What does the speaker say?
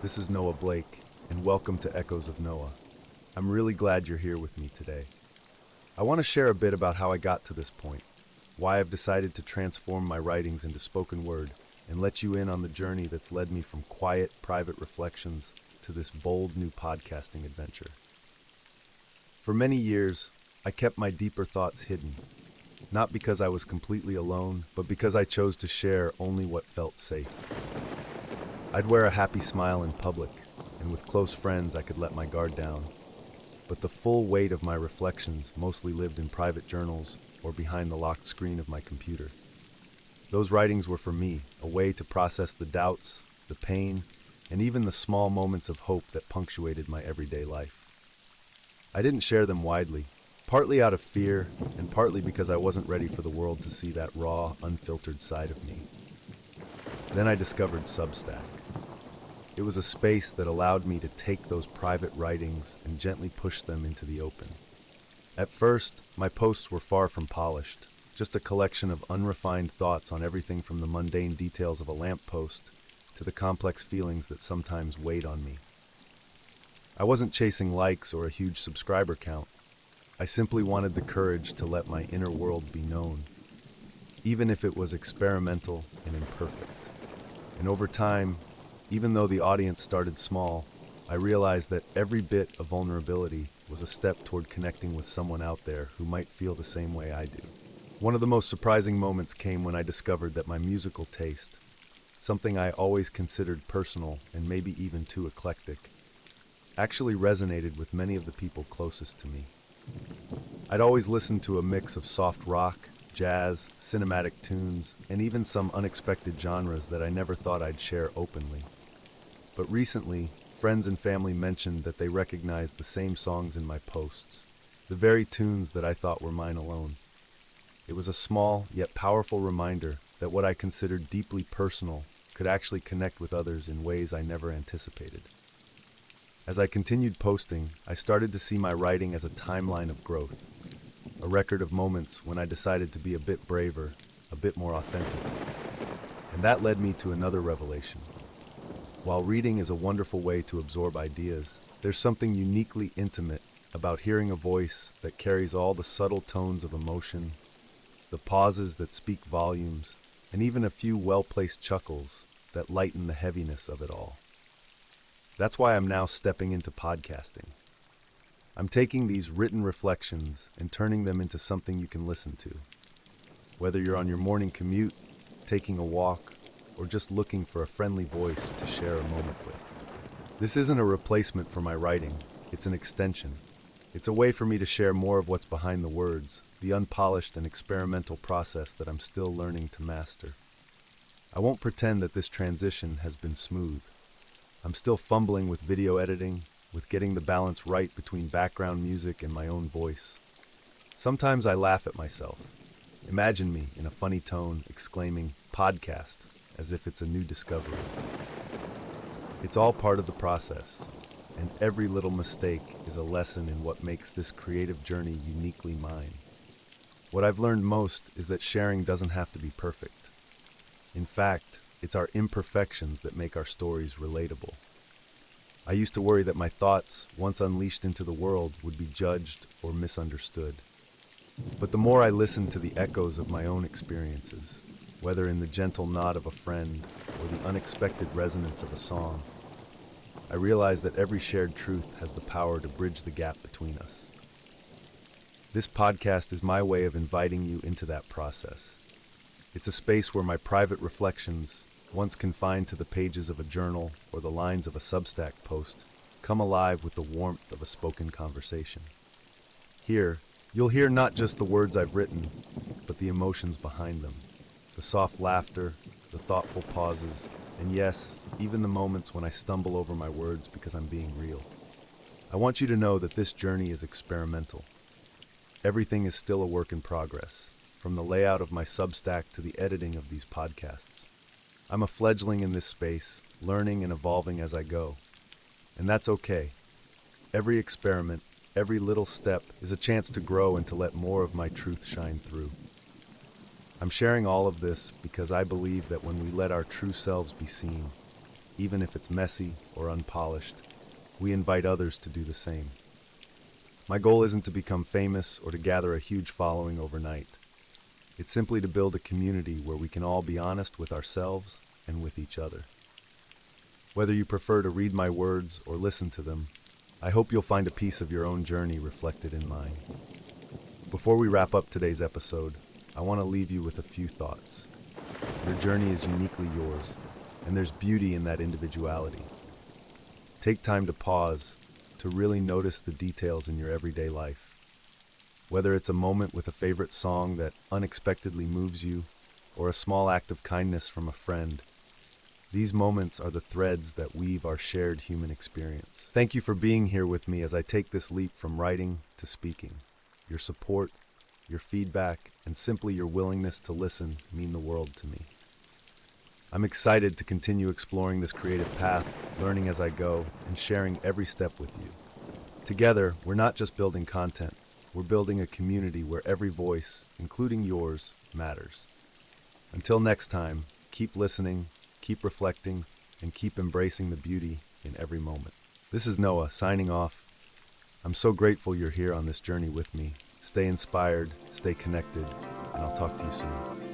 This is Noah Blake, and welcome to Echoes of Noah. I'm really glad you're here with me today. I want to share a bit about how I got to this point, why I've decided to transform my writings into spoken word, and let you in on the journey that's led me from quiet, private reflections to this bold new podcasting adventure. For many years, I kept my deeper thoughts hidden, not because I was completely alone, but because I chose to share only what felt safe. I'd wear a happy smile in public, and with close friends I could let my guard down. But the full weight of my reflections mostly lived in private journals or behind the locked screen of my computer. Those writings were for me, a way to process the doubts, the pain, and even the small moments of hope that punctuated my everyday life. I didn't share them widely, partly out of fear and partly because I wasn't ready for the world to see that raw, unfiltered side of me. Then I discovered Substack. It was a space that allowed me to take those private writings and gently push them into the open. At first, my posts were far from polished, just a collection of unrefined thoughts on everything from the mundane details of a lamppost to the complex feelings that sometimes weighed on me. I wasn't chasing likes or a huge subscriber count. I simply wanted the courage to let my inner world be known, even if it was experimental and imperfect. And over time, even though the audience started small, I realized that every bit of vulnerability was a step toward connecting with someone out there who might feel the same way I do. One of the most surprising moments came when I discovered that my musical taste, something I always considered personal and maybe even too eclectic, actually resonated with many of the people closest to me. I'd always listened to a mix of soft rock, jazz, cinematic tunes, and even some unexpected genres that I never thought I'd share openly. But recently, friends and family mentioned that they recognized the same songs in my posts, the very tunes that I thought were mine alone. It was a small yet powerful reminder that what I considered deeply personal could actually connect with others in ways I never anticipated. As I continued posting, I started to see my writing as a timeline of growth, a record of moments when I decided to be a bit braver, a bit more authentic. And that led me to another revelation. While reading is a wonderful way to absorb ideas, there's something uniquely intimate about hearing a voice that carries all the subtle tones of emotion, the pauses that speak volumes, and even a few well-placed chuckles that lighten the heaviness of it all. That's why I'm now stepping into podcasting. I'm taking these written reflections and turning them into something you can listen to. Whether you're on your morning commute, taking a walk, or just looking for a friendly voice to share a moment with. This isn't a replacement for my writing, it's an extension. It's a way for me to share more of what's behind the words, the unpolished and experimental process that I'm still learning to master. I won't pretend that this transition has been smooth. I'm still fumbling with video editing, with getting the balance right between background music and my own voice. Sometimes I laugh at myself. Imagine me in a funny tone exclaiming, "Podcast," as if it's a new discovery. It's all part of the process, and every little mistake is a lesson in what makes this creative journey uniquely mine. What I've learned most is that sharing doesn't have to be perfect. In fact, it's our imperfections that make our stories relatable. I used to worry that my thoughts, once unleashed into the world, would be judged or misunderstood. But the more I listened to the echoes of my own experiences, whether in the gentle nod of a friend or the unexpected resonance of a song, I realized that every shared truth has the power to bridge the gap between us. This podcast is my way of inviting you into that process. It's a space where my private reflections, once confined to the pages of a journal or the lines of a Substack post, come alive with the warmth of a spoken conversation. Here, you'll hear not just the words I've written, but the emotions behind them. The soft laughter, the thoughtful pauses, and yes, even the moments when I stumble over my words because I'm being real. I want you to know that this journey is experimental. Everything is still a work in progress, from the layout of my Substack to the editing of these podcasts. I'm a fledgling in this space, learning and evolving as I go. And that's okay. Every experiment, every little step is a chance to grow and to let more of my truth shine through. I'm sharing all of this because I believe that when we let our true selves be seen, even if it's messy or unpolished. We invite others to do the same. My goal isn't to become famous or to gather a huge following overnight. It's simply to build a community where we can all be honest with ourselves and with each other. Whether you prefer to read my words or listen to them, I hope you'll find a piece of your own journey reflected in mine. Before we wrap up today's episode, I want to leave you with a few thoughts. Your journey is uniquely yours, and there's beauty in that individuality. Take time to pause, to really notice the details in your everyday life. Whether it's a moment with a favorite song that unexpectedly moves you, or a small act of kindness from a friend, these moments are the threads that weave our shared human experience. Thank you for being here with me as I take this leap from writing to speaking. Your support, your feedback, and simply your willingness to listen mean the world to me. I'm excited to continue exploring this creative path, learning as I go, and sharing every step with you. Together, we're not just building content, we're building a community where every voice, including yours, matters. Until next time, keep listening, keep reflecting, and keep embracing the beauty in every moment. This is Noah, signing off. I'm so grateful you're here on this journey with me. Stay inspired, stay connected, and I'll talk to you soon.